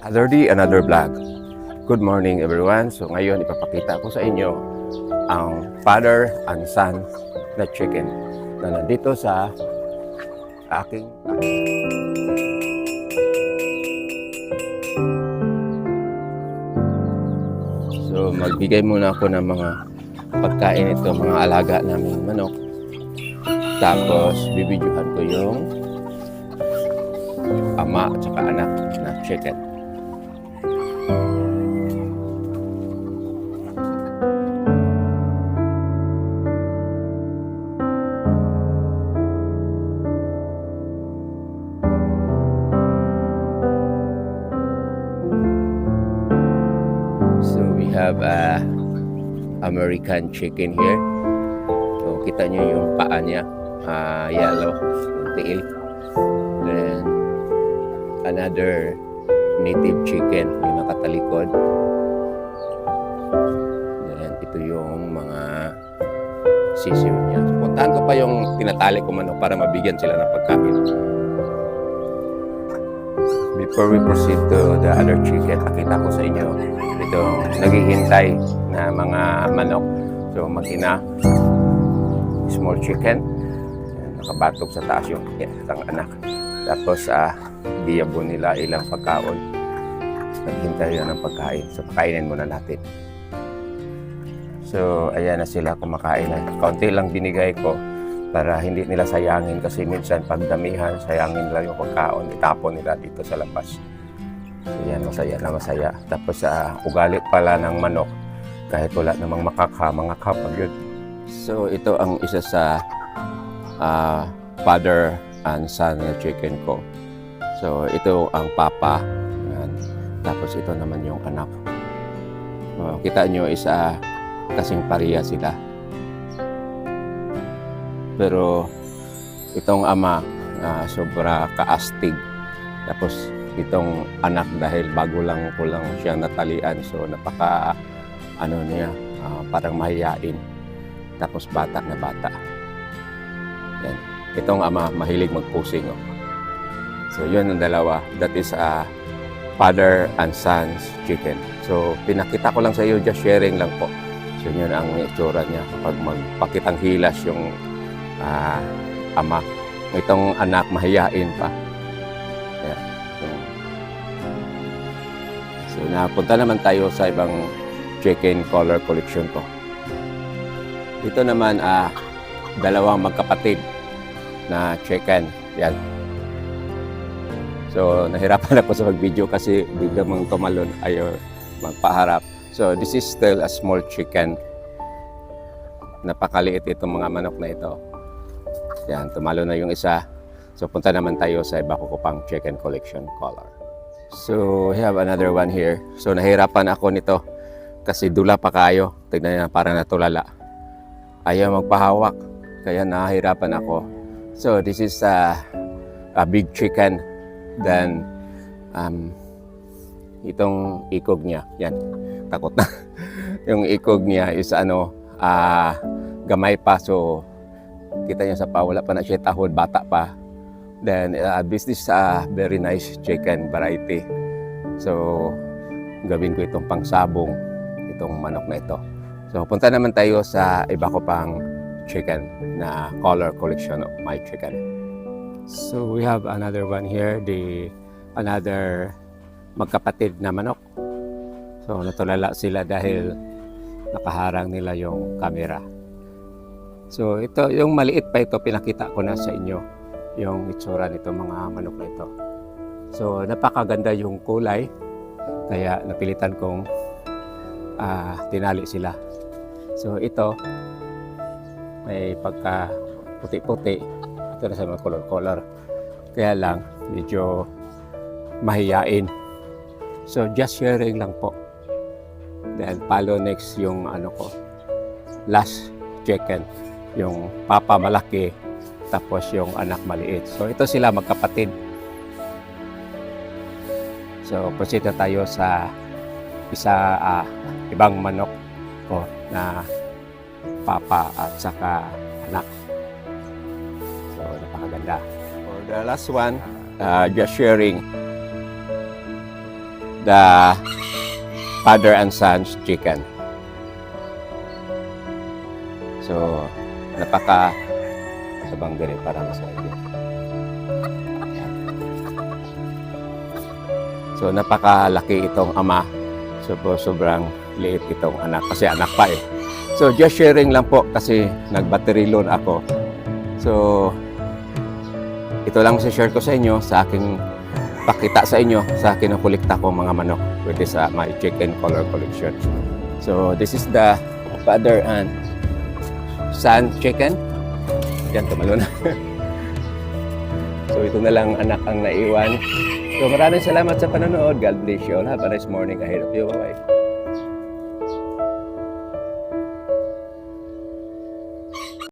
Another day, another vlog. Good morning everyone. So ngayon ipapakita ko sa inyo ang father and son na chicken na nandito sa aking So magbigay muna ako ng mga pagkain ito, mga alaga naming manok. Tapos bibidyohan ko yung ama at saka anak na chicken. So we have American chicken here. So kita nyo yung paa niya, yellow, yung tail. Then another native chicken, yung nakatalikod. Then ito yung mga sisiw niya. So, puntahan ko pa yung tinatali ko manok para mabigyan sila ng pagkain. Before we proceed to the other chicken, pakita ko sa inyo itong naghihintay na mga manok. So mag-ina, small chicken, nakabatok sa taas yung isang anak. Tapos diyabo nila ilang pagkaon. Naghintay yun ng pagkain. So pakainin muna natin. So ayan na sila kumakain. Kaunti lang binigay ko para hindi nila sayangin kasi minsan pag damihan, sayangin nila yung pagkaon, itapon nila dito sa labas. So yan, masaya na masaya. Tapos ugali pala ng manok kahit wala namang mga kapag yun. So ito ang isa sa father and son na chicken ko. So ito ang papa. Yan. Tapos ito naman yung anak. Kita nyo isa kasing pareha sila. Pero itong ama sobra kaastig. Tapos itong anak dahil bago lang ko lang siya natalian. So napaka niya parang mahiyain. Tapos bata na bata. Yan. Itong ama mahilig magpusing. So yun ang dalawa. That is father and son's chicken. So pinakita ko lang sa iyo, just sharing lang po. So yun ang itsura niya kapag magpakitang hilas yung ama. Itong anak mahiyain pa. Ayan. So napunta naman tayo sa ibang chicken color collection ko. Dito naman dalawang magkapatid na chicken. Yan. So nahirapan ako sa mag-video kasi bigla mang tumalon ayaw magpaharap. So this is still a small chicken. Napakaliit itong mga manok na ito. Yan, tumalo na yung isa. So punta naman tayo sa iba ko pang chicken collection color. So we have another one here. So nahirapan ako nito kasi dula pa kayo. Tignan niyo parang natulala. Ayaw magpahawak kaya nahirapan ako. So this is a big chicken. Then itong ikog niya. Yan, takot na. Yung ikog niya is gamay pa. So kita niyo sa pa, wala pa na siya tahod, bata pa. Then this is a very nice chicken variety. So gawin ko itong pangsabong, itong manok na ito. So punta naman tayo sa iba ko pang chicken na color collection of my chicken. So we have another one here, another magkapatid na manok. So natulala sila dahil nakaharang nila yung camera. So ito, yung maliit pa ito, pinakita ko na sa inyo yung itsura nito mga manok na ito. So napakaganda yung kulay, kaya napilitan kong tinali sila. So ito, may pagka puti-puti, ito na sa mga color-color. Kaya lang, medyo mahiyain. So just sharing lang po. Then follow next yung last chicken. Yung papa malaki, tapos yung anak maliit. So ito sila magkapatid. So proceed na tayo sa ibang manok ko na papa at saka anak. So napakaganda. For the last one, just sharing the father and son's chicken. So, sabang ganit para masaya. So, napakalaki itong ama. So, sobrang liit itong anak. Kasi anak pa eh. So, just sharing lang po kasi nag-battery loan ako. So, ito lang share ko sa inyo sa aking pakita sa inyo sa akin ang kolekta ko mga manok with this my chicken color collection. So, this is the father and son chicken. Yan, tumalo na. So, ito na lang anak ang naiwan. So, maraming salamat sa panonood. God bless you all. Have a nice morning ahead of you. Bye-bye.